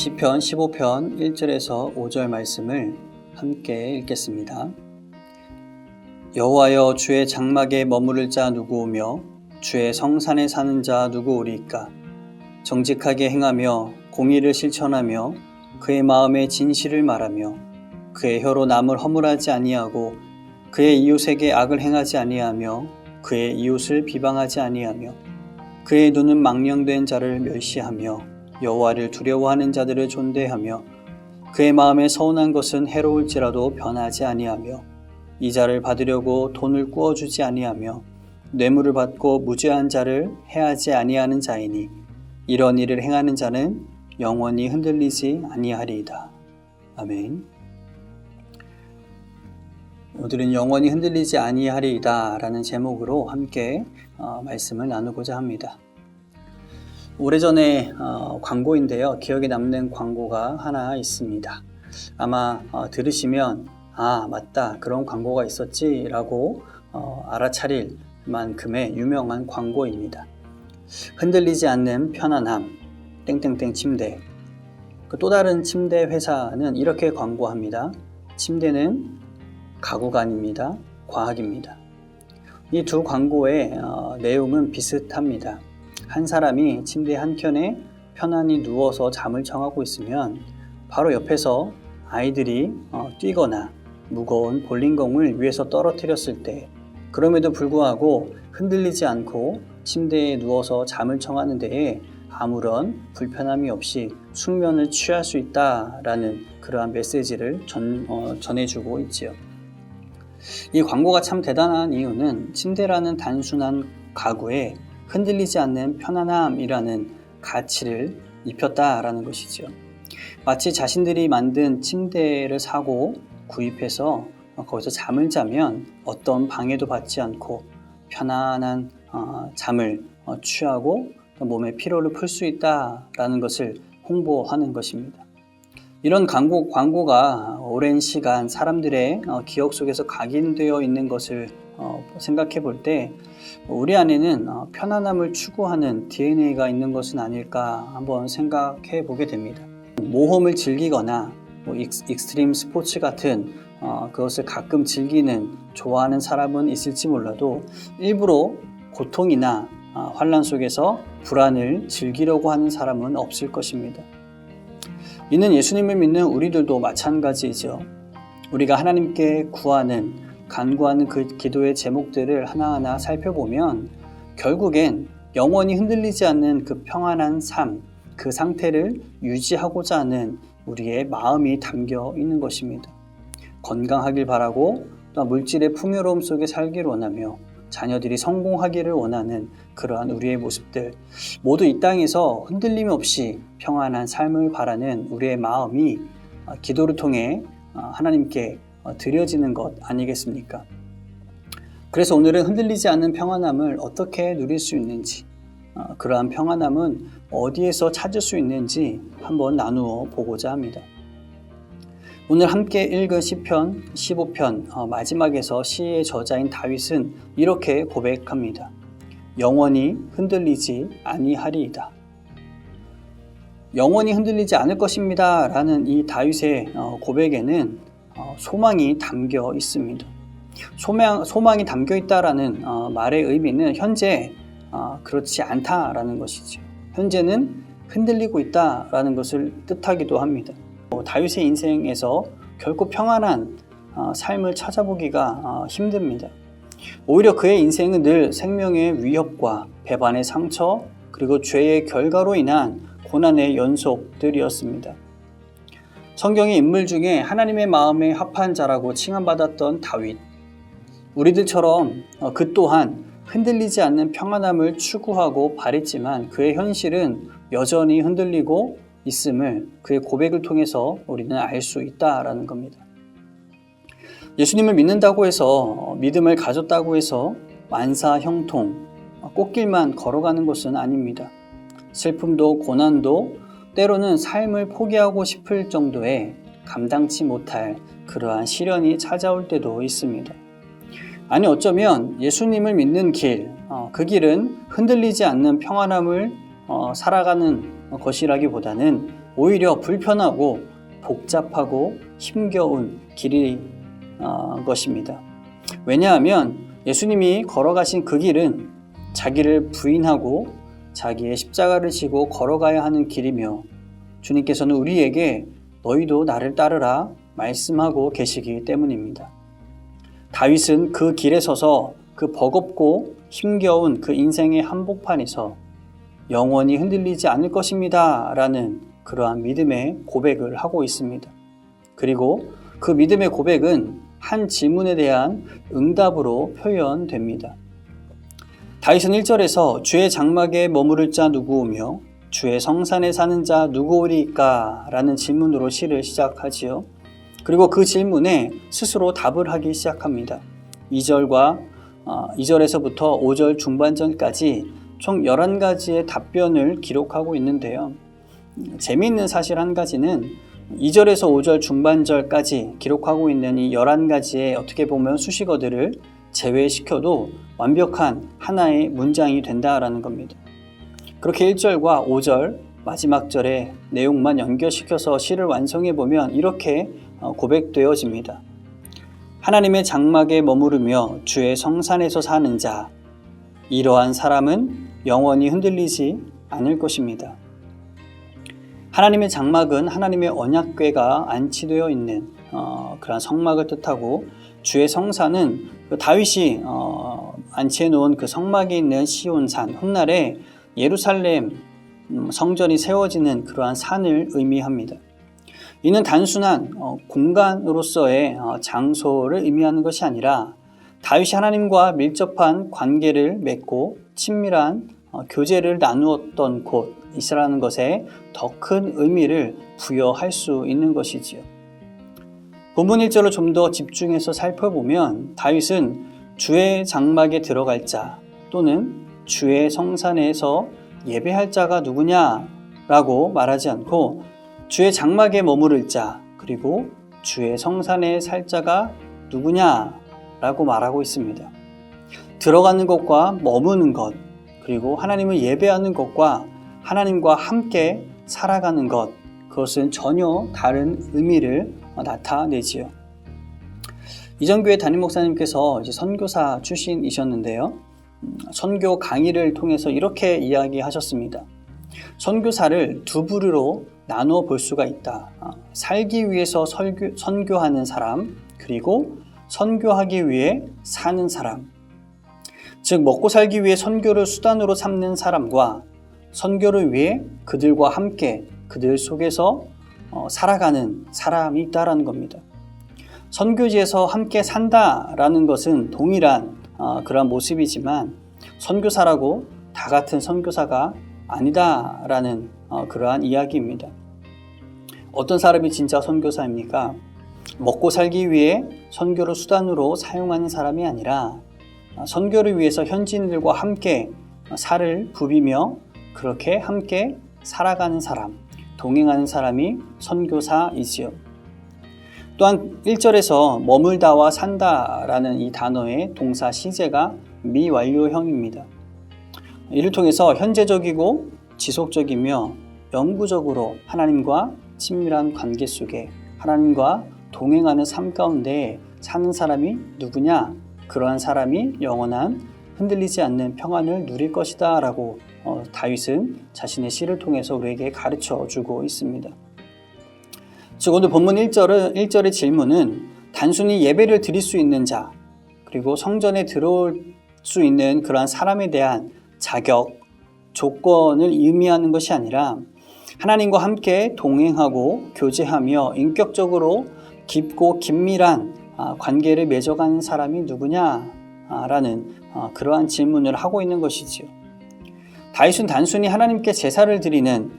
시편 15편 1절에서 5절 말씀을 함께 읽겠습니다. 여호와여, 주의 장막에 머무를 자 누구오며 주의 성산에 사는 자 누구오리까? 정직하게 행하며 공의를 실천하며 그의 마음에 진실을 말하며 그의 혀로 남을 허물하지 아니하고 그의 이웃에게 악을 행하지 아니하며 그의 이웃을 비방하지 아니하며 그의 눈은 망령된 자를 멸시하며 여호와를 두려워하는 자들을 존대하며 그의 마음에 서운한 것은 해로울지라도 변하지 아니하며 이자를 받으려고 돈을 꾸어주지 아니하며 뇌물을 받고 무죄한 자를 해하지 아니하는 자이니 이런 일을 행하는 자는 영원히 흔들리지 아니하리이다. 아멘. 오늘은 영원히 흔들리지 아니하리이다 라는 제목으로 함께 말씀을 나누고자 합니다. 오래전에 광고인데요. 기억에 남는 광고가 하나 있습니다. 아마 들으시면 맞다, 그런 광고가 있었지 라고 알아차릴 만큼의 유명한 광고입니다. 흔들리지 않는 편안함 땡땡땡 침대. 또 다른 침대 회사는 이렇게 광고합니다. 침대는 가구가 아닙니다. 과학입니다. 이 두 광고의 내용은 비슷합니다. 한 사람이 침대 한켠에 편안히 누워서 잠을 청하고 있으면 바로 옆에서 아이들이 뛰거나 무거운 볼링공을 위에서 떨어뜨렸을 때 그럼에도 불구하고 흔들리지 않고 침대에 누워서 잠을 청하는 데에 아무런 불편함이 없이 숙면을 취할 수 있다라는 그러한 메시지를 전해주고 있지요. 이 광고가 참 대단한 이유는 침대라는 단순한 가구에 흔들리지 않는 편안함이라는 가치를 입혔다라는 것이죠. 마치 자신들이 만든 침대를 사고 구입해서 거기서 잠을 자면 어떤 방해도 받지 않고 편안한 잠을 취하고 몸의 피로를 풀 수 있다라는 것을 홍보하는 것입니다. 이런 광고가 오랜 시간 사람들의 기억 속에서 각인되어 있는 것을 생각해 볼 때 우리 안에는 편안함을 추구하는 DNA가 있는 것은 아닐까 한번 생각해 보게 됩니다. 모험을 즐기거나 익스트림 스포츠 같은 그것을 가끔 좋아하는 사람은 있을지 몰라도 일부러 고통이나 환난 속에서 불안을 즐기려고 하는 사람은 없을 것입니다. 이는 예수님을 믿는 우리들도 마찬가지이죠. 우리가 하나님께 간구하는 그 기도의 제목들을 하나하나 살펴보면 결국엔 영원히 흔들리지 않는 그 평안한 삶, 그 상태를 유지하고자 하는 우리의 마음이 담겨 있는 것입니다. 건강하길 바라고 또 물질의 풍요로움 속에 살기를 원하며 자녀들이 성공하기를 원하는 그러한 우리의 모습들, 모두 이 땅에서 흔들림 없이 평안한 삶을 바라는 우리의 마음이 기도를 통해 하나님께 드려지는 것 아니겠습니까? 그래서 오늘은 흔들리지 않는 평안함을 어떻게 누릴 수 있는지, 그러한 평안함은 어디에서 찾을 수 있는지 한번 나누어 보고자 합니다. 오늘 함께 읽은 시편 15편 마지막에서 시의 저자인 다윗은 이렇게 고백합니다. 영원히 흔들리지 아니하리이다. 영원히 흔들리지 않을 것입니다 라는 이 다윗의 고백에는 소망이 담겨 있습니다. 소망이 담겨 있다라는 말의 의미는 현재 그렇지 않다라는 것이죠. 현재는 흔들리고 있다라는 것을 뜻하기도 합니다. 다윗의 인생에서 결코 평안한 삶을 찾아보기가 힘듭니다. 오히려 그의 인생은 늘 생명의 위협과 배반의 상처 그리고 죄의 결과로 인한 고난의 연속들이었습니다. 성경의 인물 중에 하나님의 마음에 합한 자라고 칭함받았던 다윗, 우리들처럼 그 또한 흔들리지 않는 평안함을 추구하고 바랬지만 그의 현실은 여전히 흔들리고 있음을 그의 고백을 통해서 우리는 알 수 있다라는 겁니다. 예수님을 믿는다고 해서 믿음을 가졌다고 해서 만사 형통, 꽃길만 걸어가는 것은 아닙니다. 슬픔도 고난도 때로는 삶을 포기하고 싶을 정도의 감당치 못할 그러한 시련이 찾아올 때도 있습니다. 아니 어쩌면 예수님을 믿는 길, 그 길은 흔들리지 않는 평안함을 살아가는 것이라기보다는 오히려 불편하고 복잡하고 힘겨운 길이 것입니다. 왜냐하면 예수님이 걸어가신 그 길은 자기를 부인하고 자기의 십자가를 지고 걸어가야 하는 길이며 주님께서는 우리에게 너희도 나를 따르라 말씀하고 계시기 때문입니다. 다윗은 그 길에 서서 그 버겁고 힘겨운 그 인생의 한복판에서 영원히 흔들리지 않을 것입니다 라는 그러한 믿음의 고백을 하고 있습니다. 그리고 그 믿음의 고백은 한 질문에 대한 응답으로 표현됩니다. 다윗은 1절에서 주의 장막에 머무를 자 누구오며 주의 성산에 사는 자 누구오리까? 라는 질문으로 시를 시작하지요. 그리고 그 질문에 스스로 답을 하기 시작합니다. 2절에서부터 5절 중반전까지 총 11가지의 답변을 기록하고 있는데요. 재미있는 사실 한 가지는 2절에서 5절 중반절까지 기록하고 있는 이 11가지의 어떻게 보면 수식어들을 제외시켜도 완벽한 하나의 문장이 된다라는 겁니다. 그렇게 1절과 5절 마지막 절의 내용만 연결시켜서 시를 완성해 보면 이렇게 고백되어집니다. 하나님의 장막에 머무르며 주의 성산에서 사는 자, 이러한 사람은 영원히 흔들리지 않을 것입니다. 하나님의 장막은 하나님의 언약궤가 안치되어 있는 그런 성막을 뜻하고, 주의 성산은 다윗이 안치해 놓은 그 성막에 있는 시온산, 훗날에 예루살렘 성전이 세워지는 그러한 산을 의미합니다. 이는 단순한 공간으로서의 장소를 의미하는 것이 아니라 다윗이 하나님과 밀접한 관계를 맺고 친밀한 교제를 나누었던 곳이라는 것에 더 큰 의미를 부여할 수 있는 것이지요. 본문 1절을 좀 더 집중해서 살펴보면 다윗은 주의 장막에 들어갈 자 또는 주의 성산에서 예배할 자가 누구냐라고 말하지 않고 주의 장막에 머무를 자 그리고 주의 성산에 살 자가 누구냐라고 말하고 있습니다. 들어가는 것과 머무는 것, 그리고 하나님을 예배하는 것과 하나님과 함께 살아가는 것, 그것은 전혀 다른 의미를 나타내지요. 이전교회 담임 목사님께서 이제 선교사 출신이셨는데요. 선교 강의를 통해서 이렇게 이야기하셨습니다. 선교사를 두 부류로 나누어 볼 수가 있다. 살기 위해서 선교하는 사람, 그리고 선교하기 위해 사는 사람. 즉 먹고 살기 위해 선교를 수단으로 삼는 사람과 선교를 위해 그들과 함께 그들 속에서 살아가는 사람이 있다라는 겁니다. 선교지에서 함께 산다라는 것은 동일한 그런 모습이지만 선교사라고 다 같은 선교사가 아니다라는 그러한 이야기입니다. 어떤 사람이 진짜 선교사입니까? 먹고 살기 위해 선교를 수단으로 사용하는 사람이 아니라 선교를 위해서 현지인들과 함께 살을 부비며 그렇게 함께 살아가는 사람, 동행하는 사람이 선교사이지요. 또한 1절에서 머물다와 산다라는 이 단어의 동사 시제가 미완료형입니다. 이를 통해서 현재적이고 지속적이며 영구적으로 하나님과 친밀한 관계 속에 하나님과 동행하는 삶 가운데 사는 사람이 누구냐? 그러한 사람이 영원한 흔들리지 않는 평안을 누릴 것이다 라고 다윗은 자신의 시를 통해서 우리에게 가르쳐 주고 있습니다. 즉 오늘 본문 1절의 질문은 단순히 예배를 드릴 수 있는 자, 그리고 성전에 들어올 수 있는 그러한 사람에 대한 자격, 조건을 의미하는 것이 아니라 하나님과 함께 동행하고 교제하며 인격적으로 깊고 긴밀한 관계를 맺어가는 사람이 누구냐라는 그러한 질문을 하고 있는 것이지요. 다윗은 단순히 하나님께 제사를 드리는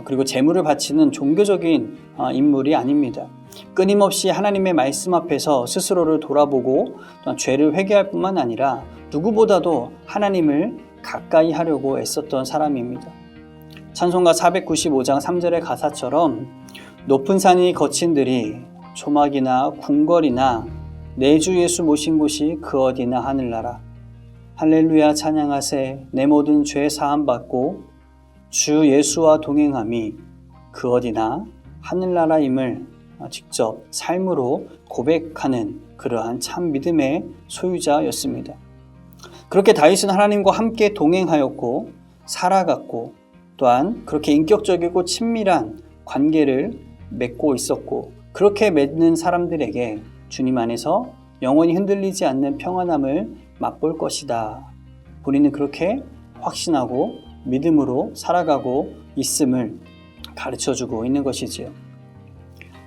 그리고 제물을 바치는 종교적인 인물이 아닙니다. 끊임없이 하나님의 말씀 앞에서 스스로를 돌아보고 죄를 회개할 뿐만 아니라 누구보다도 하나님을 가까이 하려고 애썼던 사람입니다. 찬송가 495장 3절의 가사처럼 높은 산이 거친들이 초막이나 궁궐이나 내 주 예수 모신 곳이 그 어디나 하늘나라. 할렐루야 찬양하세 내 모든 죄 사함 받고 주 예수와 동행함이 그 어디나 하늘나라임을 직접 삶으로 고백하는 그러한 참 믿음의 소유자였습니다. 그렇게 다윗은 하나님과 함께 동행하였고 살아갔고 또한 그렇게 인격적이고 친밀한 관계를 맺고 있었고 그렇게 맺는 사람들에게 주님 안에서 영원히 흔들리지 않는 평안함을 맛볼 것이다. 우리는 그렇게 확신하고 믿음으로 살아가고 있음을 가르쳐주고 있는 것이지요.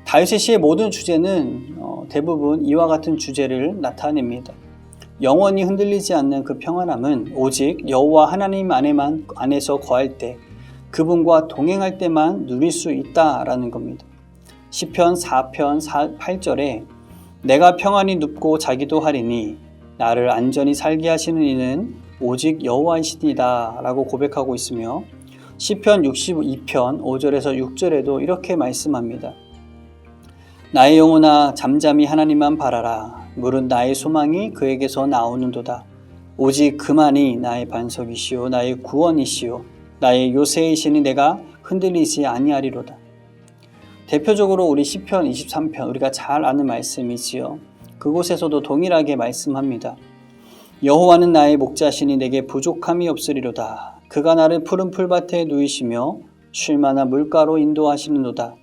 다윗의 시의 모든 주제는 대부분 이와 같은 주제를 나타냅니다. 영원히 흔들리지 않는 그 평안함은 오직 여호와 하나님 안에서 거할 때 그분과 동행할 때만 누릴 수 있다라는 겁니다. 시편 4편 8절에 내가 평안히 눕고 자기도 하리니 나를 안전히 살게 하시는 이는 오직 여호와이시니이다 라고 고백하고 있으며 시편 62편 5절에서 6절에도 이렇게 말씀합니다. 나의 영혼아 잠잠히 하나님만 바라라. 물은 나의 소망이 그에게서 나오는도다. 오직 그만이 나의 반석이시오 나의 구원이시오 나의 요새이시니 내가 흔들리지 아니하리로다. 대표적으로 우리 시편 23편 우리가 잘 아는 말씀이지요. 그곳에서도 동일하게 말씀합니다. 여호와는 나의 목자시니 내게 부족함이 없으리로다. 그가 나를 푸른 풀밭에 누이시며 쉴만한 물가로 인도하시는도다.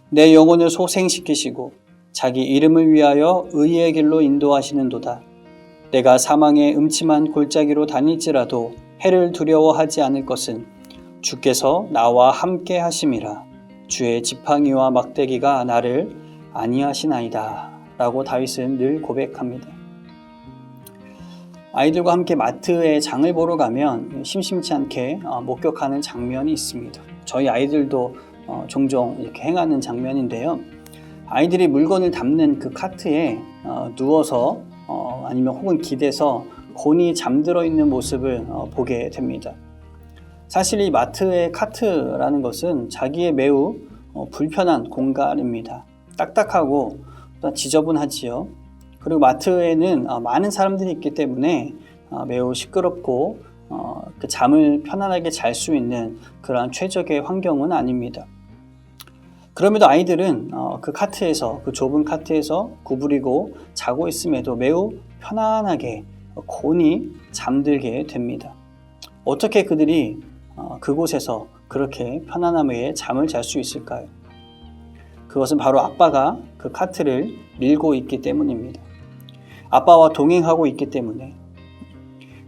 내 영혼을 소생시키시고 자기 이름을 위하여 의의 길로 인도하시는도다. 내가 사망의 음침한 골짜기로 다닐지라도 해를 두려워하지 않을 것은 주께서 나와 함께 하심이라. 주의 지팡이와 막대기가 나를 안위하시나이다 라고 다윗은 늘 고백합니다. 아이들과 함께 마트에 장을 보러 가면 심심치 않게 목격하는 장면이 있습니다. 저희 아이들도 종종 이렇게 행하는 장면인데요. 아이들이 물건을 담는 그 카트에 누워서 아니면 혹은 기대서 곤히 잠들어 있는 모습을 보게 됩니다. 사실 이 마트의 카트라는 것은 자기의 매우 불편한 공간입니다. 딱딱하고 지저분하지요. 그리고 마트에는 많은 사람들이 있기 때문에 매우 시끄럽고 그 잠을 편안하게 잘 수 있는 그러한 최적의 환경은 아닙니다. 그럼에도 아이들은 그 카트에서 그 좁은 카트에서 구부리고 자고 있음에도 매우 편안하게 곤히 잠들게 됩니다. 어떻게 그들이 그곳에서 그렇게 편안함에 잠을 잘 수 있을까요? 그것은 바로 아빠가 그 카트를 밀고 있기 때문입니다. 아빠와 동행하고 있기 때문에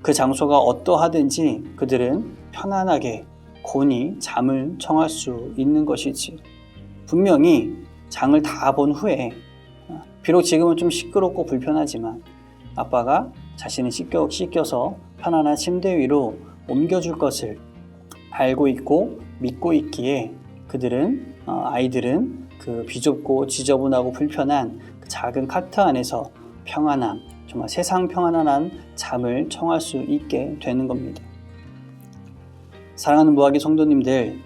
그 장소가 어떠하든지 그들은 편안하게 곤히 잠을 청할 수 있는 것이지. 분명히 장을 다 본 후에 비록 지금은 좀 시끄럽고 불편하지만 아빠가 자신을 씻겨서 편안한 침대 위로 옮겨줄 것을 알고 있고 믿고 있기에 아이들은 그 비좁고 지저분하고 불편한 그 작은 카트 안에서 평안함, 정말 세상 평안한 잠을 청할 수 있게 되는 겁니다. 사랑하는 무학의 성도님들,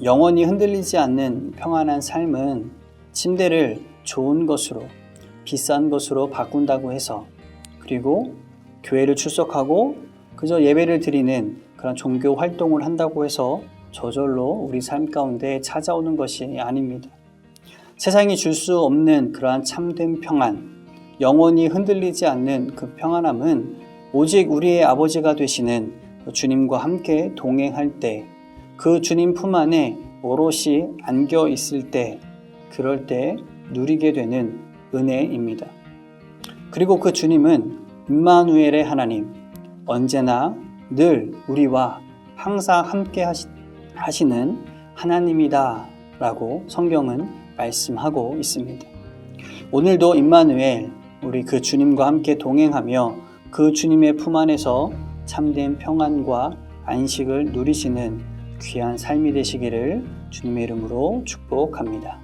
영원히 흔들리지 않는 평안한 삶은 침대를 좋은 것으로, 비싼 것으로 바꾼다고 해서, 그리고 교회를 출석하고 그저 예배를 드리는 그런 종교 활동을 한다고 해서 저절로 우리 삶 가운데 찾아오는 것이 아닙니다. 세상이 줄 수 없는 그러한 참된 평안, 영원히 흔들리지 않는 그 평안함은 오직 우리의 아버지가 되시는 주님과 함께 동행할 때, 그 주님 품 안에 오롯이 안겨 있을 때, 그럴 때 누리게 되는 은혜입니다. 그리고 그 주님은 임마누엘의 하나님, 언제나 늘 우리와 항상 함께 하시는 하나님이다 라고 성경은 말씀하고 있습니다. 오늘도 임마누엘, 우리 그 주님과 함께 동행하며 그 주님의 품 안에서 참된 평안과 안식을 누리시는 귀한 삶이 되시기를 주님의 이름으로 축복합니다.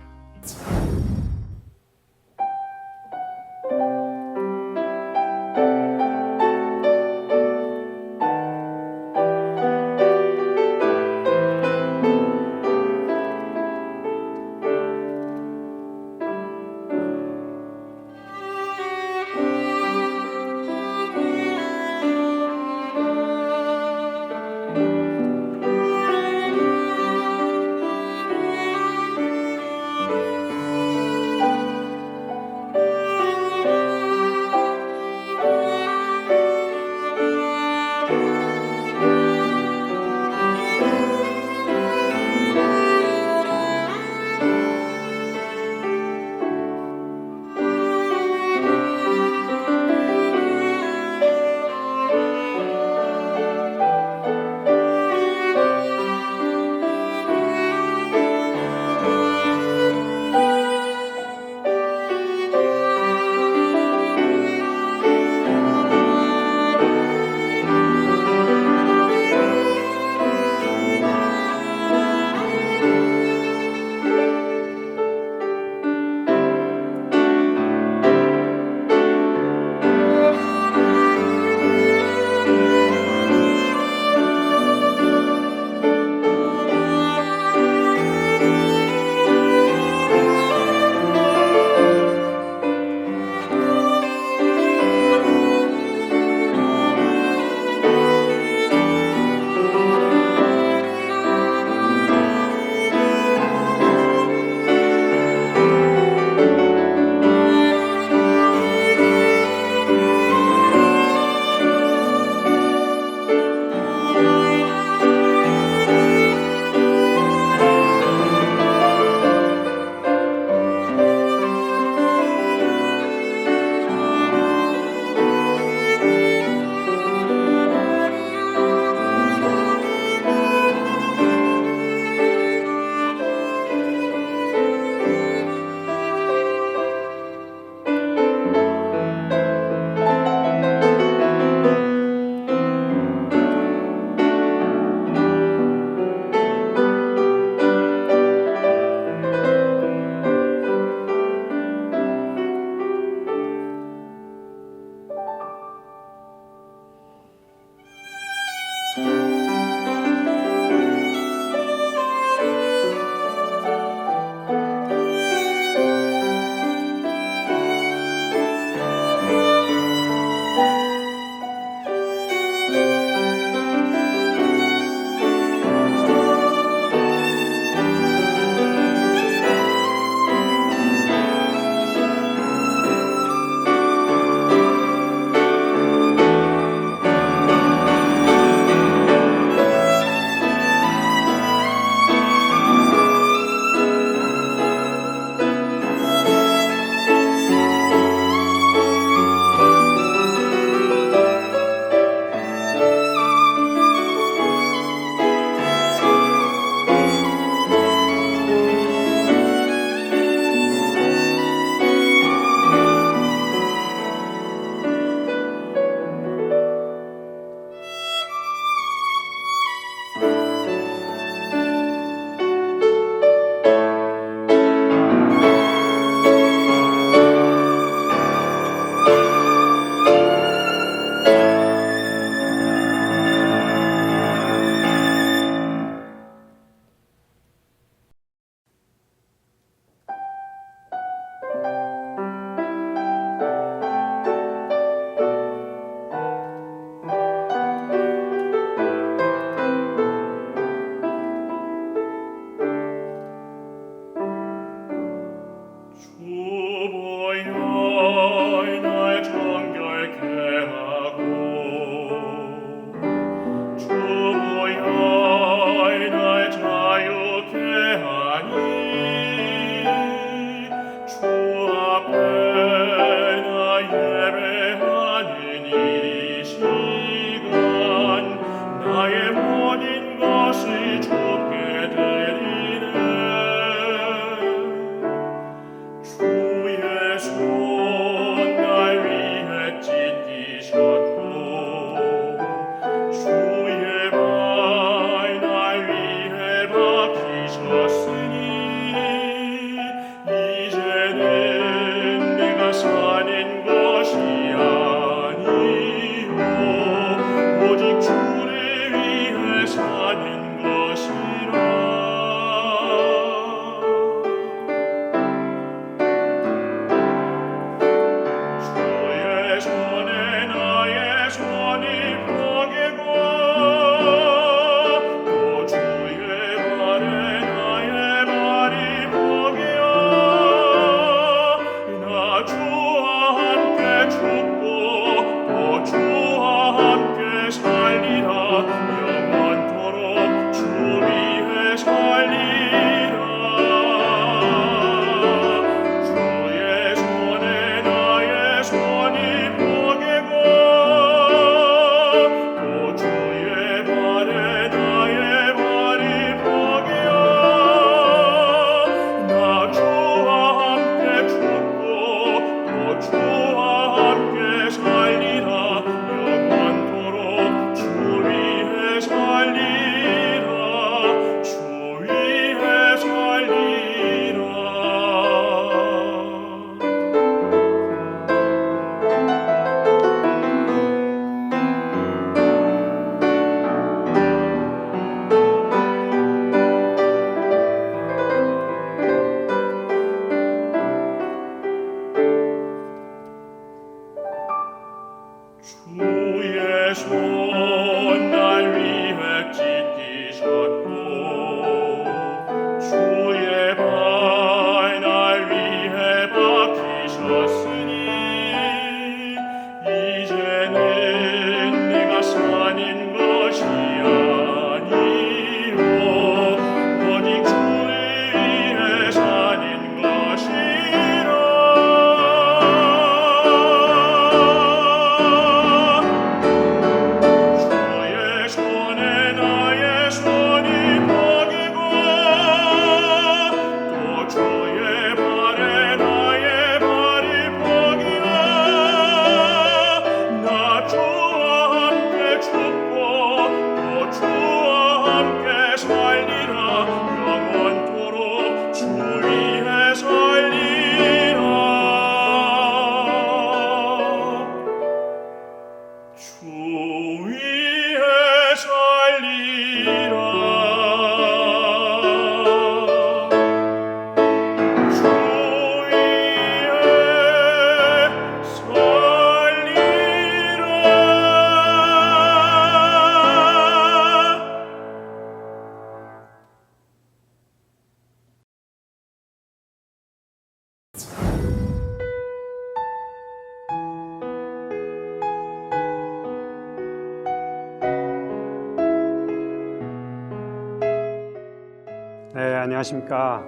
안녕하십니까.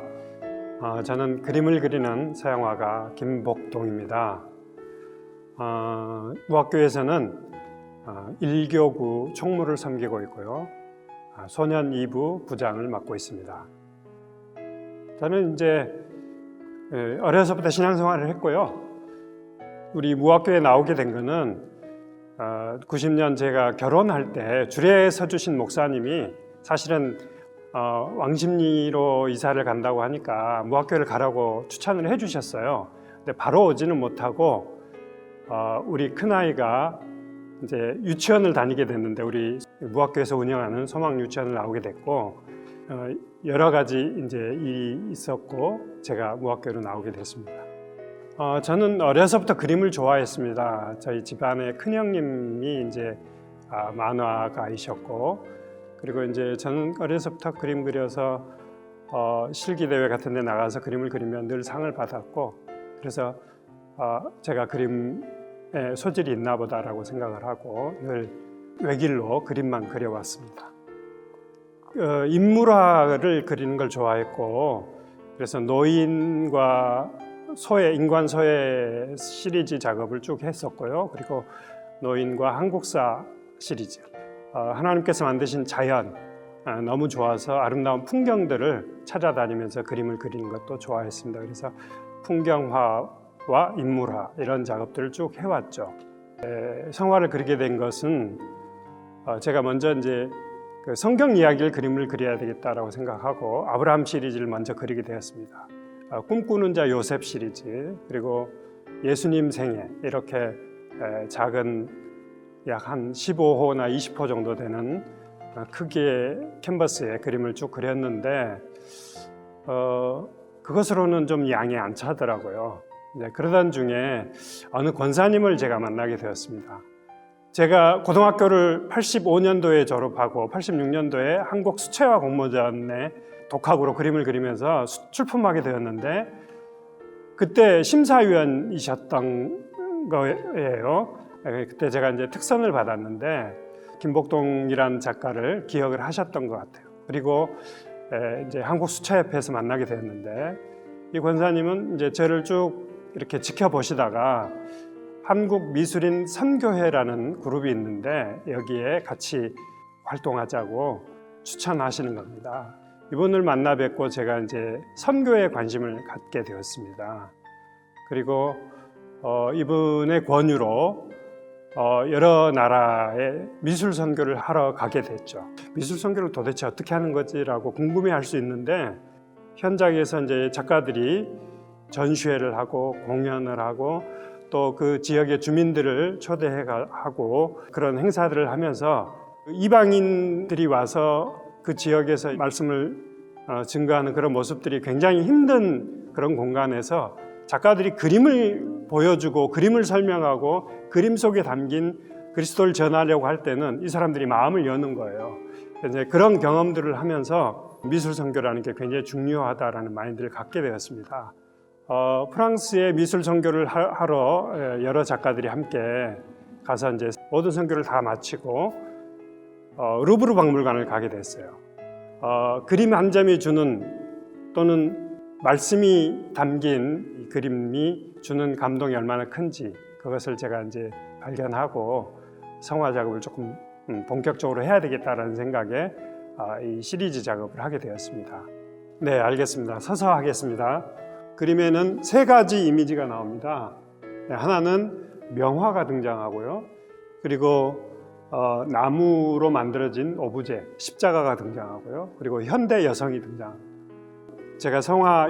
저는 그림을 그리는 서양화가 김복동입니다. 무학교에서는 1교구 총무를 섬기고 있고요. 소년 2부 부장을 맡고 있습니다. 저는 이제 어려서부터 신앙생활을 했고요. 우리 무학교에 나오게 된 거는 90년 제가 결혼할 때 주례 서주신 목사님이 사실은 왕십리로 이사를 간다고 하니까 무학교를 가라고 추천을 해주셨어요. 근데 바로 오지는 못하고 우리 큰아이가 이제 유치원을 다니게 됐는데 우리 무학교에서 운영하는 소망 유치원을 나오게 됐고 여러 가지 이제 일이 있었고 제가 무학교로 나오게 됐습니다. 저는 어려서부터 그림을 좋아했습니다. 저희 집안의 큰형님이 이제 만화가이셨고, 그리고 이제 저는 어려서부터 그림 그려서 실기 대회 같은 데 나가서 그림을 그리면 늘 상을 받았고, 그래서 제가 그림에 소질이 있나 보다라고 생각을 하고 늘 외길로 그림만 그려왔습니다. 인물화를 그리는 걸 좋아했고, 그래서 노인과 소외, 인간 소외 시리즈 작업을 쭉 했었고요. 그리고 노인과 한국사 시리즈, 하나님께서 만드신 자연, 너무 좋아서 아름다운 풍경들을 찾아다니면서 그림을 그리는 것도 좋아했습니다. 그래서 풍경화와 인물화 이런 작업들을 쭉 해왔죠. 성화를 그리게 된 것은 제가 먼저 이제 그 성경 이야기를 그림을 그려야 되겠다라고 생각하고 아브라함 시리즈를 먼저 그리게 되었습니다. 꿈꾸는 자 요셉 시리즈, 그리고 예수님 생애, 이렇게 작은 약 한 15호나 20호 정도 되는 크기의 캔버스에 그림을 쭉 그렸는데 그것으로는 좀 양이 안 차더라고요. 그러던 중에 어느 권사님을 제가 만나게 되었습니다. 제가 고등학교를 85년도에 졸업하고 86년도에 한국 수채화 공모전에 독학으로 그림을 그리면서 출품하게 되었는데 그때 심사위원이셨던 거예요. 그때 제가 이제 특선을 받았는데 김복동이라는 작가를 기억을 하셨던 것 같아요. 그리고 이제 한국 수채협회에서 만나게 되었는데 이 권사님은 이제 저를 쭉 이렇게 지켜보시다가 한국 미술인 선교회라는 그룹이 있는데 여기에 같이 활동하자고 추천하시는 겁니다. 이분을 만나 뵙고 제가 이제 선교에 관심을 갖게 되었습니다. 그리고 이분의 권유로 여러 나라에 미술 선교를 하러 가게 됐죠. 미술 선교를 도대체 어떻게 하는 거지라고 궁금해할 수 있는데 현장에서 이제 작가들이 전시회를 하고 공연을 하고 또 그 지역의 주민들을 초대하고 그런 행사들을 하면서 이방인들이 와서 그 지역에서 말씀을 증거하는 그런 모습들이 굉장히 힘든 그런 공간에서 작가들이 그림을 보여주고 그림을 설명하고 그림 속에 담긴 그리스도를 전하려고 할 때는 이 사람들이 마음을 여는 거예요. 이제 그런 경험들을 하면서 미술 선교라는 게 굉장히 중요하다라는 마인드를 갖게 되었습니다. 프랑스에 미술 선교를 하러 여러 작가들이 함께 가서 이제 모든 선교를 다 마치고 루브르 박물관을 가게 됐어요. 그림 한 점이 주는 또는 말씀이 담긴 이 그림이 주는 감동이 얼마나 큰지 그것을 제가 이제 발견하고 성화 작업을 조금 본격적으로 해야 되겠다라는 생각에 이 시리즈 작업을 하게 되었습니다. 네, 알겠습니다. 서서 하겠습니다. 그림에는 세 가지 이미지가 나옵니다. 하나는 명화가 등장하고요. 그리고 나무로 만들어진 오브제, 십자가가 등장하고요. 그리고 현대 여성이 등장합니다. 제가 성화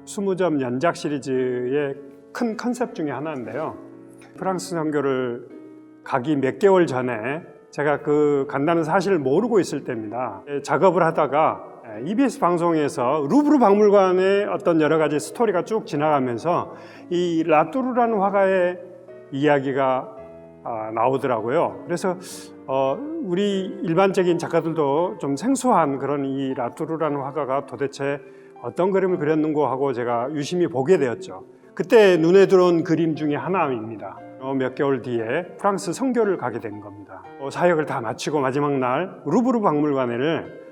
20점 연작 시리즈의 큰 컨셉 중에 하나인데요. 프랑스 선교를 가기 몇 개월 전에 제가 그 간다는 사실을 모르고 있을 때입니다. 작업을 하다가 EBS 방송에서 루브르 박물관의 어떤 여러 가지 스토리가 쭉 지나가면서 이 라뚜르라는 화가의 이야기가 나오더라고요. 그래서 우리 일반적인 작가들도 좀 생소한 그런 이 라뚜르라는 화가가 도대체 어떤 그림을 그렸는고 하고 제가 유심히 보게 되었죠. 그때 눈에 들어온 그림 중에 하나입니다. 몇 개월 뒤에 프랑스 선교를 가게 된 겁니다. 사역을 다 마치고 마지막 날 루브르 박물관을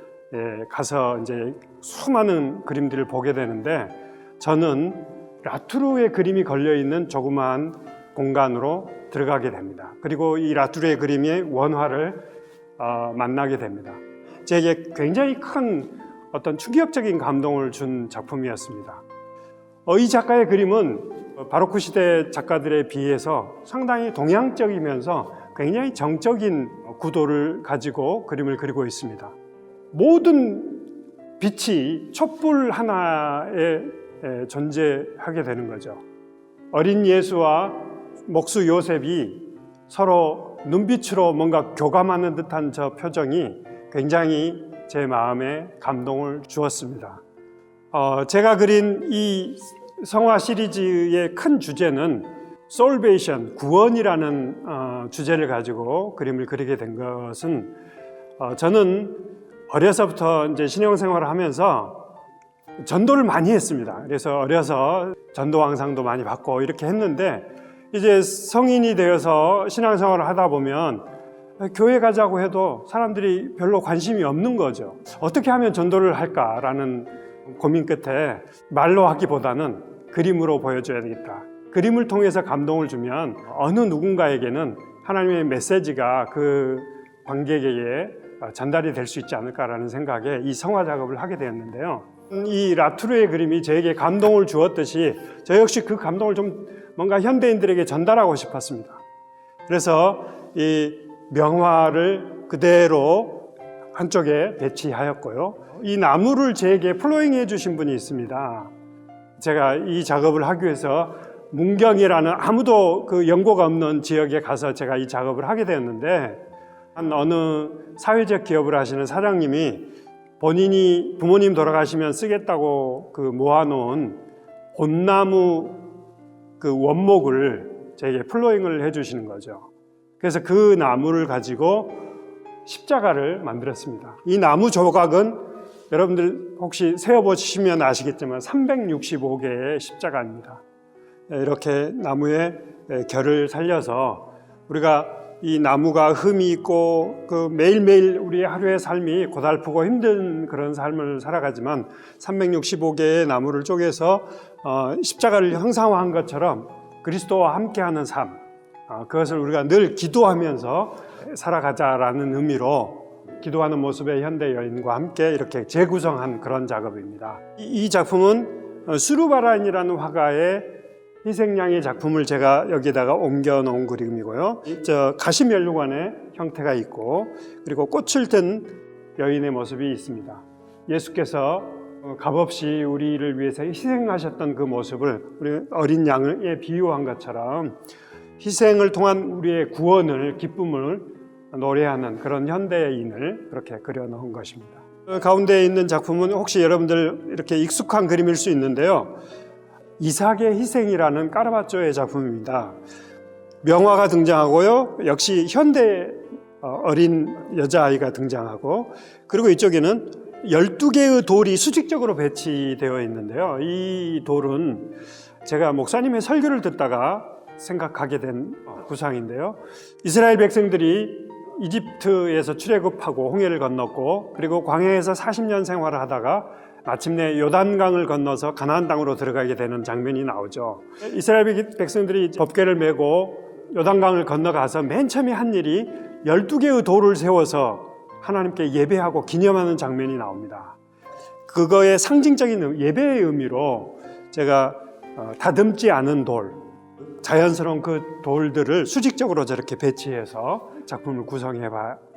가서 이제 수많은 그림들을 보게 되는데, 저는 라투르의 그림이 걸려 있는 조그마한 공간으로 들어가게 됩니다. 그리고 이 라투르의 그림의 원화를 만나게 됩니다. 제게 굉장히 큰 어떤 충격적인 감동을 준 작품이었습니다. 이 작가의 그림은 바로크 시대 작가들에 비해서 상당히 동양적이면서 굉장히 정적인 구도를 가지고 그림을 그리고 있습니다. 모든 빛이 촛불 하나에 존재하게 되는 거죠. 어린 예수와 목수 요셉이 서로 눈빛으로 뭔가 교감하는 듯한 저 표정이 굉장히 제 마음에 감동을 주었습니다. 제가 그린 이 성화 시리즈의 큰 주제는 솔베이션, 구원이라는 주제를 가지고 그림을 그리게 된 것은, 저는 어려서부터 이제 신앙생활을 하면서 전도를 많이 했습니다. 그래서 어려서 전도 왕상도 많이 받고 이렇게 했는데, 이제 성인이 되어서 신앙생활을 하다 보면 교회 가자고 해도 사람들이 별로 관심이 없는 거죠. 어떻게 하면 전도를 할까라는 고민 끝에 말로 하기보다는 그림으로 보여줘야 되겠다. 그림을 통해서 감동을 주면 어느 누군가에게는 하나님의 메시지가 그 관객에게 전달이 될 수 있지 않을까라는 생각에 이 성화 작업을 하게 되었는데요. 이 라투르의 그림이 저에게 감동을 주었듯이 저 역시 그 감동을 좀 뭔가 현대인들에게 전달하고 싶었습니다. 그래서 이 명화를 그대로 한쪽에 배치하였고요. 이 나무를 제게 플로잉해 주신 분이 있습니다. 제가 이 작업을 하기 위해서 문경이라는 아무도 그 연고가 없는 지역에 가서 제가 이 작업을 하게 되었는데, 어느 사회적 기업을 하시는 사장님이 본인이 부모님 돌아가시면 쓰겠다고 그 모아놓은 곤나무 그 원목을 제게 플로잉을 해주시는 거죠. 그래서 그 나무를 가지고 십자가를 만들었습니다. 이 나무 조각은 여러분들 혹시 세어보시면 아시겠지만 365개의 십자가입니다. 이렇게 나무의 결을 살려서 우리가 이 나무가 흠이 있고 그 매일매일 우리의 하루의 삶이 고달프고 힘든 그런 삶을 살아가지만 365개의 나무를 쪼개서 십자가를 형상화한 것처럼 그리스도와 함께하는 삶, 그것을 우리가 늘 기도하면서 살아가자라는 의미로 기도하는 모습의 현대 여인과 함께 이렇게 재구성한 그런 작업입니다. 이 작품은 수르바란이라는 화가의 희생양의 작품을 제가 여기다가 옮겨 놓은 그림이고요. 저 가시면류관의 형태가 있고, 그리고 꽃을 든 여인의 모습이 있습니다. 예수께서 값없이 우리를 위해서 희생하셨던 그 모습을 우리 어린 양에 비유한 것처럼 희생을 통한 우리의 구원을, 기쁨을 노래하는 그런 현대인을 그렇게 그려놓은 것입니다. 가운데 있는 작품은 혹시 여러분들 이렇게 익숙한 그림일 수 있는데요. 이삭의 희생이라는 까르바쪼의 작품입니다. 명화가 등장하고요. 역시 현대 어린 여자아이가 등장하고, 그리고 이쪽에는 12개의 돌이 수직적으로 배치되어 있는데요. 이 돌은 제가 목사님의 설교를 듣다가 생각하게 된 구상인데요. 이스라엘 백성들이 이집트에서 출애굽하고 홍해를 건넜고, 그리고 광야에서 40년 생활을 하다가 마침내 요단강을 건너서 가나안 땅으로 들어가게 되는 장면이 나오죠. 이스라엘 백성들이 법궤를 메고 요단강을 건너가서 맨 처음에 한 일이 12개의 돌을 세워서 하나님께 예배하고 기념하는 장면이 나옵니다. 그거의 상징적인 예배의 의미로 제가 다듬지 않은 돌, 자연스러운 그 돌들을 수직적으로 저렇게 배치해서 작품을 구성해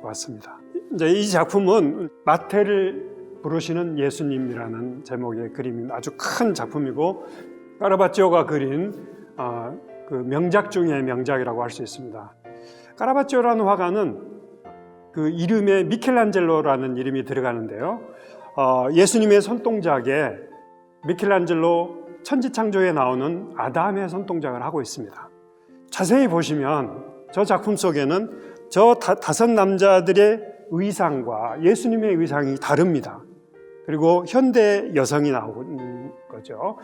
봤습니다. 이제 이 작품은 마태를 부르시는 예수님이라는 제목의 그림이 아주 큰 작품이고, 까르바쪼가 그린 그 명작 중의 명작이라고 할 수 있습니다. 까르바쪼라는 화가는 그 이름에 미켈란젤로라는 이름이 들어가는데요. 예수님의 손동작에 미켈란젤로 천지창조에 나오는 아담의 손동작을 하고 있습니다. 자세히 보시면 저 작품 속에는 저 다섯 남자들의 의상과 예수님의 의상이 다릅니다. 그리고 현대 여성이 나오는 거죠.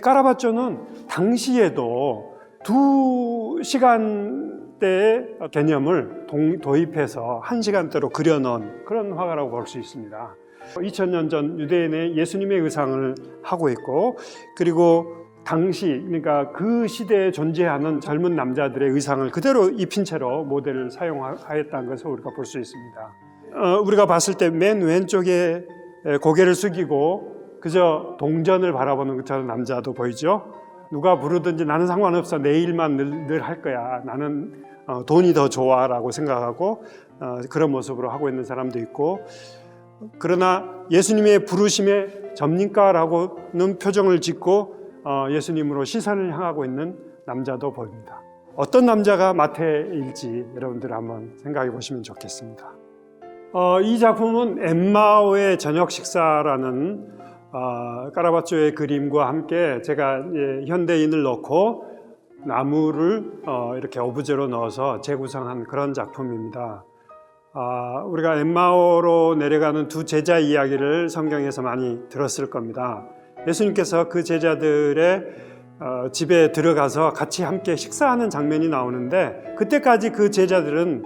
까르바쪼는 당시에도 2시간대의 개념을 도입해서 1시간대로 그려놓은 그런 화가라고 볼 수 있습니다. 2000년 전 유대인의 예수님의 의상을 하고 있고, 그리고 당시, 그러니까 그 시대에 존재하는 젊은 남자들의 의상을 그대로 입힌 채로 모델을 사용하였다는 것을 우리가 볼 수 있습니다. 우리가 봤을 때 맨 왼쪽에 고개를 숙이고 그저 동전을 바라보는 것처럼 남자도 보이죠. 누가 부르든지 나는 상관없어, 내 일만 늘 할 거야, 나는 돈이 더 좋아 라고 생각하고 그런 모습으로 하고 있는 사람도 있고, 그러나 예수님의 부르심에 접니까라고는 표정을 짓고 예수님으로 시선을 향하고 있는 남자도 보입니다. 어떤 남자가 마태일지 여러분들 한번 생각해 보시면 좋겠습니다. 이 작품은 엠마오의 저녁 식사라는 까라바초의 그림과 함께 제가 현대인을 넣고 나무를 이렇게 오브제로 넣어서 재구성한 그런 작품입니다. 우리가 엠마오로 내려가는 두 제자 이야기를 성경에서 많이 들었을 겁니다. 예수님께서 그 제자들의 집에 들어가서 같이 함께 식사하는 장면이 나오는데, 그때까지 그 제자들은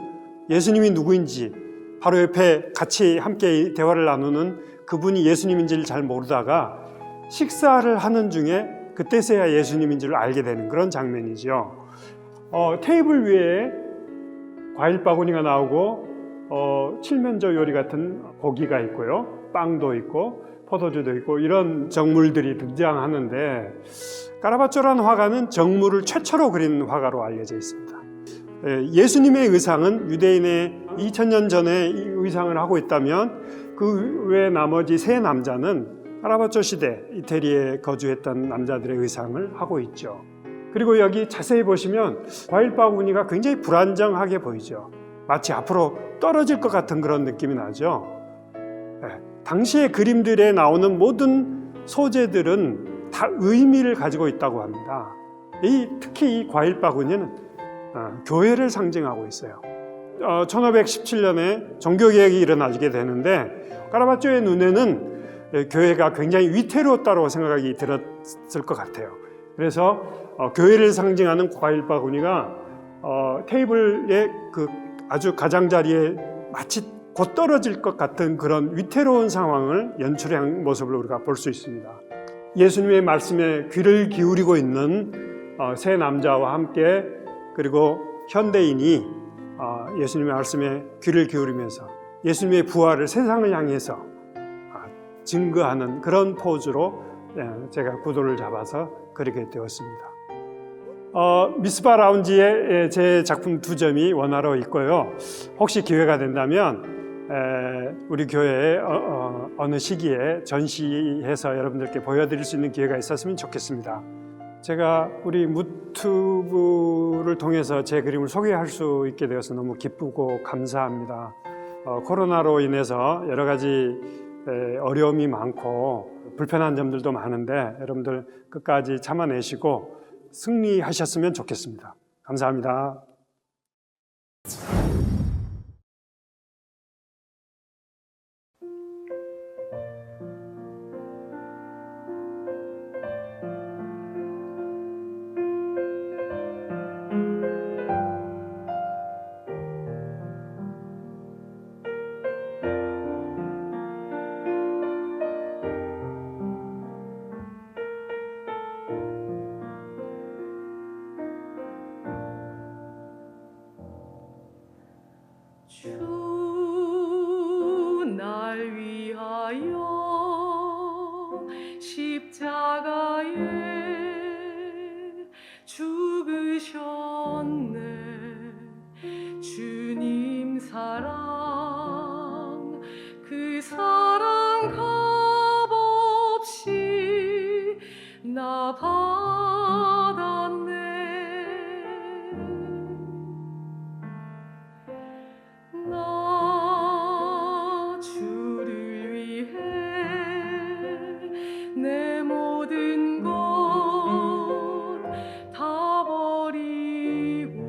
예수님이 누구인지, 바로 옆에 같이 함께 대화를 나누는 그분이 예수님인지를 잘 모르다가 식사를 하는 중에 그때서야 예수님인지를 알게 되는 그런 장면이죠. 테이블 위에 과일 바구니가 나오고 칠면조 요리 같은 고기가 있고요, 빵도 있고 포도주도 있고 이런 정물들이 등장하는데, 까라바초라는 화가는 정물을 최초로 그린 화가로 알려져 있습니다. 예수님의 의상은 유대인의 2000년 전에 이 의상을 하고 있다면, 그 외 나머지 세 남자는 까라바초 시대 이태리에 거주했던 남자들의 의상을 하고 있죠. 그리고 여기 자세히 보시면 과일 바구니가 굉장히 불안정하게 보이죠. 마치 앞으로 떨어질 것 같은 그런 느낌이 나죠. 당시의 그림들에 나오는 모든 소재들은 다 의미를 가지고 있다고 합니다. 특히 이 과일 바구니는 교회를 상징하고 있어요. 1517년에 종교개혁이 일어나게 되는데, 까라바초의 눈에는 교회가 굉장히 위태로웠다고 생각이 들었을 것 같아요. 그래서 교회를 상징하는 과일 바구니가 테이블의 그 아주 가장자리에 마치 곧 떨어질 것 같은 그런 위태로운 상황을 연출한 모습을 우리가 볼 수 있습니다. 예수님의 말씀에 귀를 기울이고 있는 세 남자와 함께, 그리고 현대인이 예수님의 말씀에 귀를 기울이면서 예수님의 부활을 세상을 향해서 증거하는 그런 포즈로 제가 구도를 잡아서 그리게 되었습니다. 미스바 라운지에 제 작품 2점이 원화로 있고요. 혹시 기회가 된다면 우리 교회에 어느 시기에 전시해서 여러분들께 보여드릴 수 있는 기회가 있었으면 좋겠습니다. 제가 우리 무튜브를 통해서 제 그림을 소개할 수 있게 되어서 너무 기쁘고 감사합니다. 코로나로 인해서 여러 가지 어려움이 많고 불편한 점들도 많은데, 여러분들 끝까지 참아내시고 승리하셨으면 좋겠습니다. 감사합니다. 주 날 위하여 십자가에 죽으셨네. 주님 사랑, 그 사랑 값없이 나 받았네. 나 주를 위해 내 모든 것 다 버리고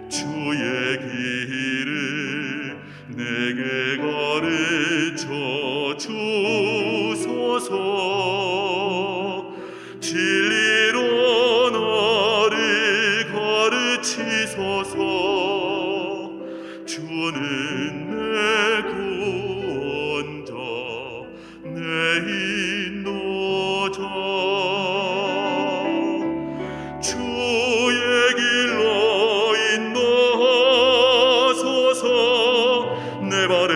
주의 길을 내게 가르쳐 주소서. 진리로 나를 가르치소서. 주는 내 구원자, 내 인도자. 주의 길로 인도하소서. 내 발에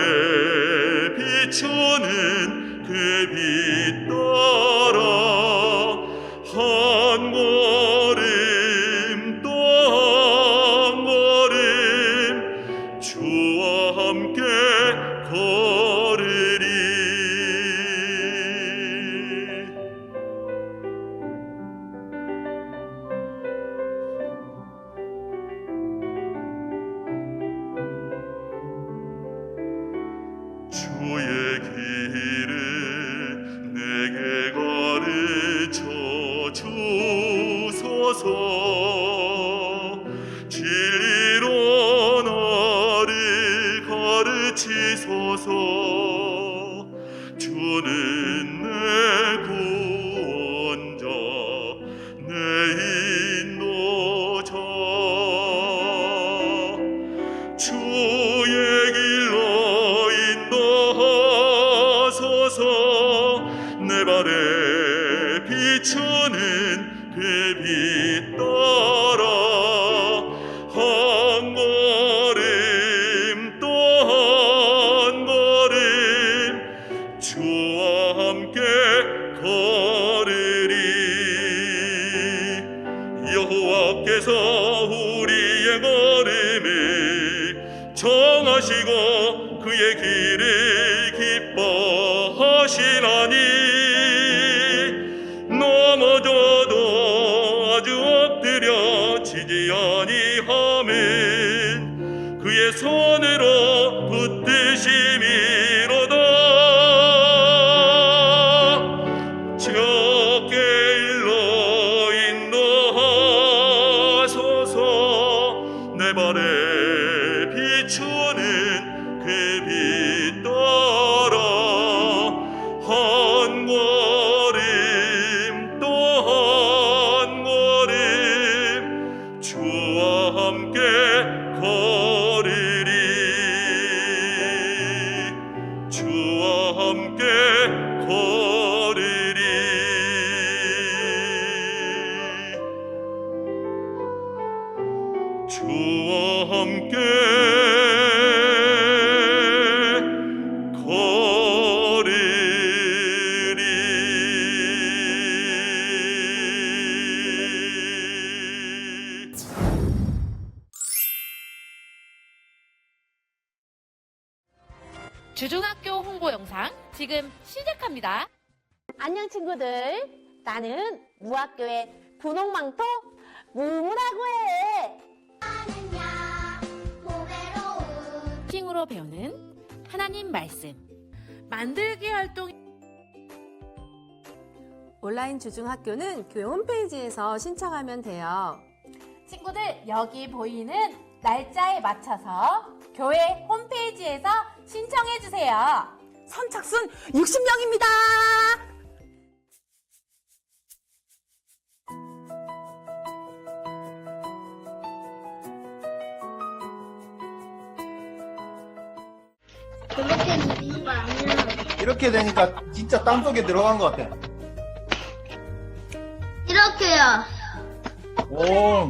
비추는 그 빛 따라 한 걸음 또 한 걸음 주와 함께 걸으리. 주의 길을 내게 가르쳐 주소서. 진리로 나를 가르치소서. 주는 내 구원자, 내 인도자. 주의 길로 인도하소서. 내 발에 비추는 그 빛 따라 한 걸음 또 한 걸음 주와 함께 걸으리. 여호와께서 우리의 걸음을 정하시고 그의 길을 기뻐하시나니 넘어져도 아주 엎드려 지지 아니함은 그의 손으로 붙드심이로다. 적게 일로 인도하소서. 내 발에 비추는 그 빛 따라 한 걸음 또 한 걸음 주와 함께 걸으리. 주와 함께 걸으리. 주와 함께 걸으리. 주중학교 홍보 영상 지금 시작합니다. 안녕 친구들. 나는 무학교의 분홍망토 무무라고 해. 핑으로 배우는 하나님 말씀 만들기 활동. 온라인 주중학교는 교회 홈페이지에서 신청하면 돼요. 친구들 여기 보이는 날짜에 맞춰서 교회 홈페이지에서 신청해 주세요. 선착순 60명입니다. 이렇게 되니까 진짜 땅속에 들어간 것 같아. 이렇게요. 오.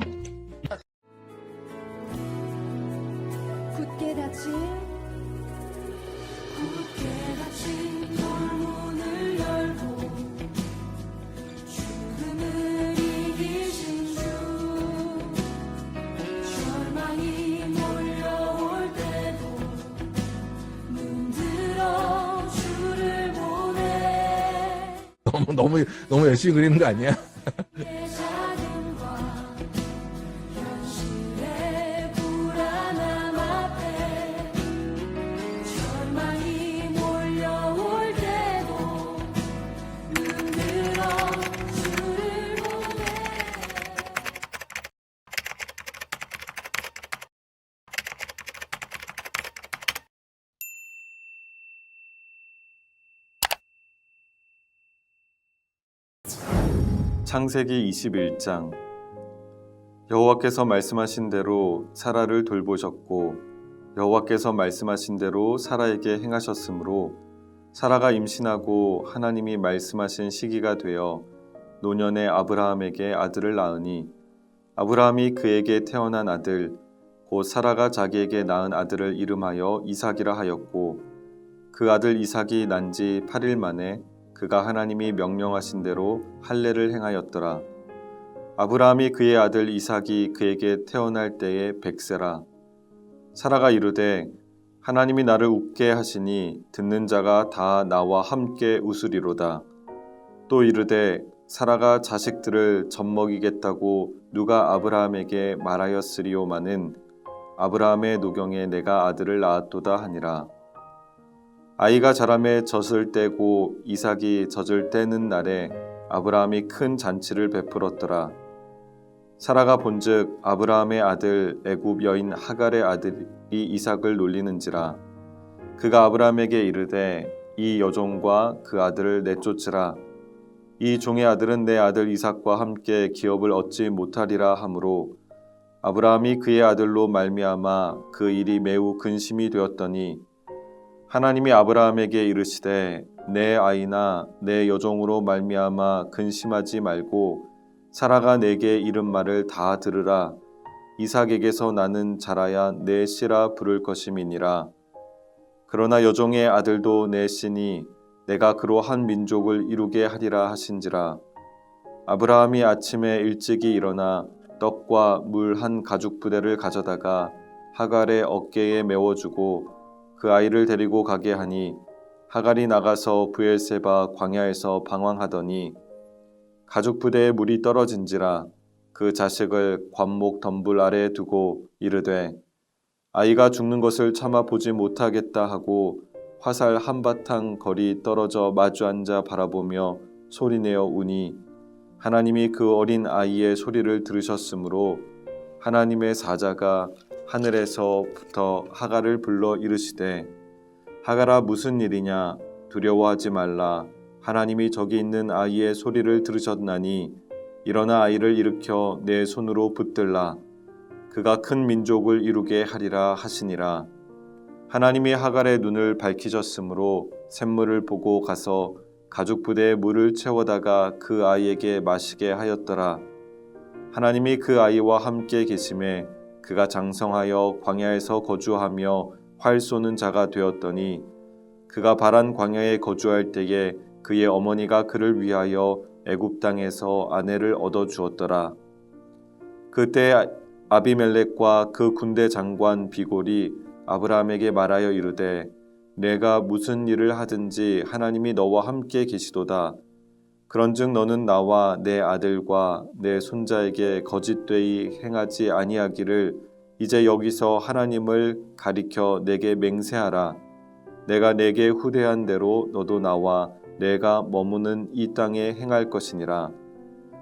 굳게 닫힌 돌문을 열고 죽음을 이기신 주. 절망이 몰려올 때도 눈들어 주를 보내. 너무 열심히 그리는 거 아니야? 내 자신과 현실의 불안함 앞에 절망이 몰려올 때도 눈들어 주를 보내. 창세기 21장. 여호와께서 말씀하신 대로 사라를 돌보셨고 여호와께서 말씀하신 대로 사라에게 행하셨으므로 사라가 임신하고 하나님이 말씀하신 시기가 되어 노년에 아브라함에게 아들을 낳으니 아브라함이 그에게 태어난 아들 곧 사라가 자기에게 낳은 아들을 이름하여 이삭이라 하였고 그 아들 이삭이 난 지 8일 만에 그가 하나님이 명령하신 대로 할례를 행하였더라. 아브라함이 그의 아들 이삭이 그에게 태어날 때에 100세라. 사라가 이르되 하나님이 나를 웃게 하시니 듣는 자가 다 나와 함께 웃으리로다. 또 이르되 사라가 자식들을 젖먹이겠다고 누가 아브라함에게 말하였으리오마는 아브라함의 노경에 내가 아들을 낳았도다 하니라. 아이가 자라매 젖을 떼고 이삭이 젖을 떼는 날에 아브라함이 큰 잔치를 베풀었더라. 사라가 본즉 아브라함의 아들 애굽 여인 하갈의 아들이 이삭을 놀리는지라. 그가 아브라함에게 이르되 이 여종과 그 아들을 내쫓으라. 이 종의 아들은 내 아들 이삭과 함께 기업을 얻지 못하리라 하므로 아브라함이 그의 아들로 말미암아 그 일이 매우 근심이 되었더니 하나님이 아브라함에게 이르시되 내 아이나 내 여종으로 말미암아 근심하지 말고 사라가 내게 이른 말을 다 들으라. 이삭에게서 나는 자라야 내 씨라 부를 것임이니라. 그러나 여종의 아들도 내 씨니 내가 그로 한 민족을 이루게 하리라 하신지라. 아브라함이 아침에 일찍이 일어나 떡과 물 한 가죽 부대를 가져다가 하갈의 어깨에 메워주고 그 아이를 데리고 가게 하니 하갈이 나가서 브엘세바 광야에서 방황하더니 가죽 부대에 물이 떨어진지라. 그 자식을 관목 덤불 아래에 두고 이르되 아이가 죽는 것을 참아 보지 못하겠다 하고 화살 한바탕 거리 떨어져 마주 앉아 바라보며 소리내어 우니 하나님이 그 어린 아이의 소리를 들으셨으므로 하나님의 사자가 하늘에서부터 하갈을 불러 이르시되 하갈아 무슨 일이냐 두려워하지 말라. 하나님이 저기 있는 아이의 소리를 들으셨나니 일어나 아이를 일으켜 내 손으로 붙들라. 그가 큰 민족을 이루게 하리라 하시니라. 하나님이 하갈의 눈을 밝히셨으므로 샘물을 보고 가서 가죽 부대에 물을 채워다가 그 아이에게 마시게 하였더라. 하나님이 그 아이와 함께 계심에 그가 장성하여 광야에서 거주하며 활 쏘는 자가 되었더니 그가 바란 광야에 거주할 때에 그의 어머니가 그를 위하여 애굽 땅에서 아내를 얻어 주었더라. 그때 아비멜렉과 그 군대 장관 비골이 아브라함에게 말하여 이르되 내가 무슨 일을 하든지 하나님이 너와 함께 계시도다. 그런즉 너는 나와 내 아들과 내 손자에게 거짓되이 행하지 아니하기를 이제 여기서 하나님을 가리켜 내게 맹세하라. 내가 내게 후대한 대로 너도 나와 내가 머무는 이 땅에 행할 것이니라.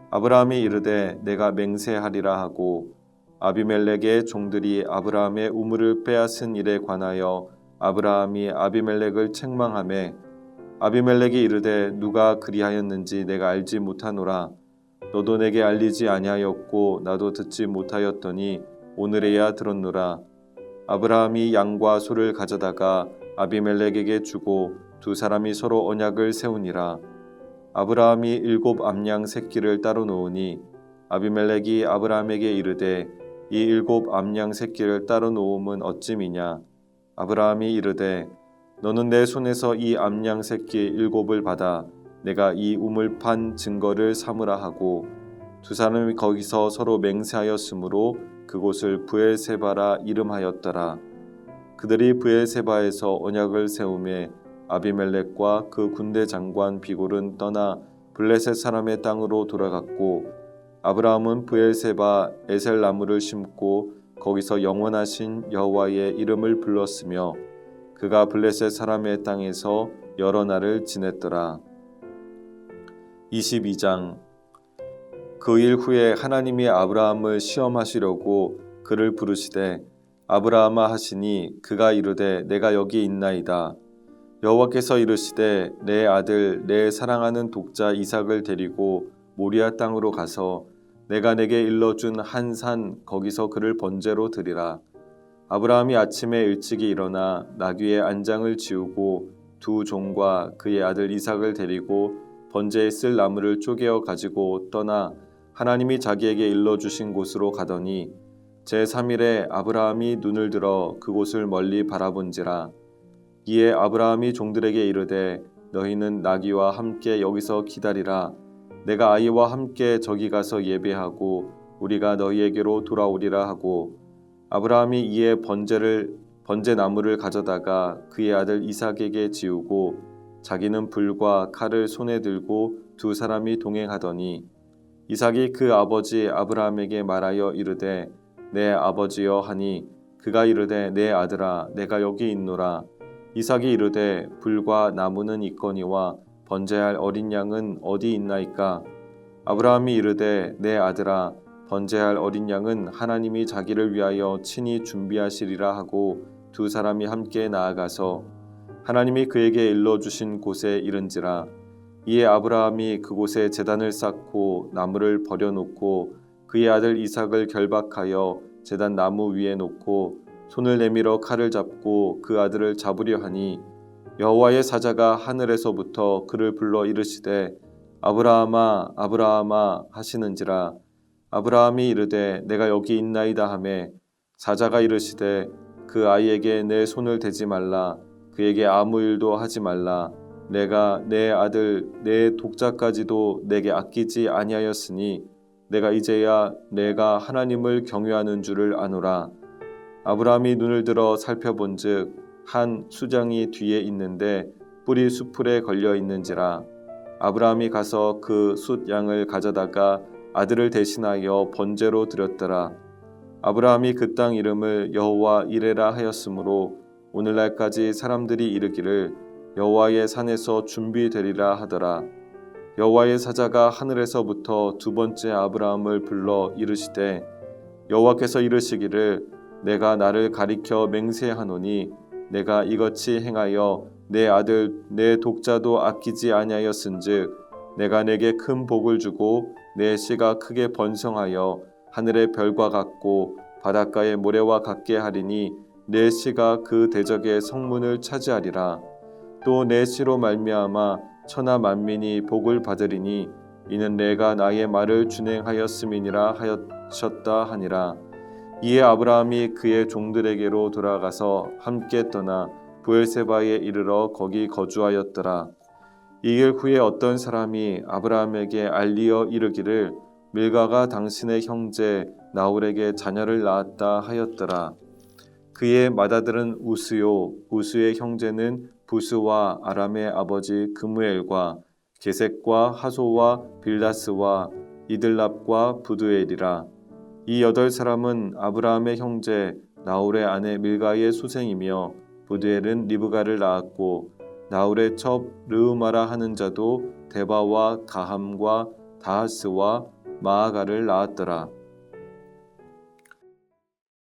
아브라함이 이르되 내가 맹세하리라 하고 아비멜렉의 종들이 아브라함의 우물을 빼앗은 일에 관하여 아브라함이 아비멜렉을 책망하매 아비멜렉이 이르되 누가 그리하였는지 내가 알지 못하노라. 너도 내게 알리지 아니하였고 나도 듣지 못하였더니 오늘에야 들었노라. 아브라함이 양과 소를 가져다가 아비멜렉에게 주고 두 사람이 서로 언약을 세우니라. 아브라함이 7 암양 새끼를 따로 놓으니 아비멜렉이 아브라함에게 이르되 이 7 암양 새끼를 따로 놓음은 어찌미냐. 아브라함이 이르되 너는 내 손에서 이 암양 새끼 7을 받아 내가 이 우물 판 증거를 삼으라 하고 두 사람이 거기서 서로 맹세하였으므로 그곳을 브엘세바라 이름하였더라. 그들이 브엘세바에서 언약을 세우매 아비멜렉과 그 군대 장관 비골은 떠나 블레셋 사람의 땅으로 돌아갔고 아브라함은 브엘세바 에셀 나무를 심고 거기서 영원하신 여호와의 이름을 불렀으며 그가 블레셋 사람의 땅에서 여러 날을 지냈더라. 22장. 그 일 후에 하나님이 아브라함을 시험하시려고 그를 부르시되 아브라함아 하시니 그가 이르되 내가 여기 있나이다. 여호와께서 이르시되 내 아들 내 사랑하는 독자 이삭을 데리고 모리아 땅으로 가서 내가 내게 일러준 한 산 거기서 그를 번제로 드리라. 아브라함이 아침에 일찍이 일어나 나귀의 안장을 지우고 두 종과 그의 아들 이삭을 데리고 번제에 쓸 나무를 쪼개어 가지고 떠나 하나님이 자기에게 일러주신 곳으로 가더니 제3일에 아브라함이 눈을 들어 그곳을 멀리 바라본지라. 이에 아브라함이 종들에게 이르되 너희는 나귀와 함께 여기서 기다리라. 내가 아이와 함께 저기 가서 예배하고 우리가 너희에게로 돌아오리라 하고 아브라함이 이에 번제 나무를 가져다가 그의 아들 이삭에게 지우고 자기는 불과 칼을 손에 들고 두 사람이 동행하더니 이삭이 그 아버지 아브라함에게 말하여 이르되 내 아버지여 하니 그가 이르되 내 아들아 내가 여기 있노라. 이삭이 이르되 불과 나무는 있거니와 번제할 어린 양은 어디 있나이까? 아브라함이 이르되 내 아들아 번제할 어린 양은 하나님이 자기를 위하여 친히 준비하시리라 하고 두 사람이 함께 나아가서 하나님이 그에게 일러주신 곳에 이른지라. 이에 아브라함이 그곳에 제단을 쌓고 나무를 버려놓고 그의 아들 이삭을 결박하여 제단 나무 위에 놓고 손을 내밀어 칼을 잡고 그 아들을 잡으려 하니 여호와의 사자가 하늘에서부터 그를 불러 이르시되 아브라함아 아브라함아 하시는지라. 아브라함이 이르되 내가 여기 있나이다 하매 사자가 이르시되 그 아이에게 내 손을 대지 말라. 그에게 아무 일도 하지 말라. 내가 내 아들 내 독자까지도 내게 아끼지 아니하였으니 내가 이제야 내가 하나님을 경외하는 줄을 아노라. 아브라함이 눈을 들어 살펴본즉 한 수장이 뒤에 있는데 뿔이 수풀에 걸려 있는지라. 아브라함이 가서 그 숫 양을 가져다가 아들을 대신하여 번제로 드렸더라. 아브라함이 그 땅 이름을 여호와 이레라 하였으므로 오늘날까지 사람들이 이르기를 여호와의 산에서 준비되리라 하더라. 여호와의 사자가 하늘에서부터 두 번째 아브라함을 불러 이르시되 여호와께서 이르시기를 내가 나를 가리켜 맹세하노니 내가 이같이 행하여 내 아들 내 독자도 아끼지 아니하였은즉 내가 내게 큰 복을 주고 내 씨가 크게 번성하여 하늘의 별과 같고 바닷가의 모래와 같게 하리니 내 씨가 그 대적의 성문을 차지하리라. 또 내 씨로 말미암아 천하 만민이 복을 받으리니 이는 내가 나의 말을 준행하였음이니라 하셨다 하니라. 이에 아브라함이 그의 종들에게로 돌아가서 함께 떠나 부엘세바에 이르러 거기 거주하였더라. 이 일 후에 어떤 사람이 아브라함에게 알리어 이르기를 밀가가 당신의 형제 나홀에게 자녀를 낳았다 하였더라. 그의 맏아들은 우스요 우스의 형제는 부스와 아람의 아버지 그무엘과 게색과 하소와 빌다스와 이들랍과 부두엘이라. 이 8사람은 아브라함의 형제 나홀의 아내 밀가의 수생이며 부두엘은 리브가를 낳았고 나홀의 첩 르우마라 하는 자도 데바와 가함과 다하스와 마아가를 낳았더라.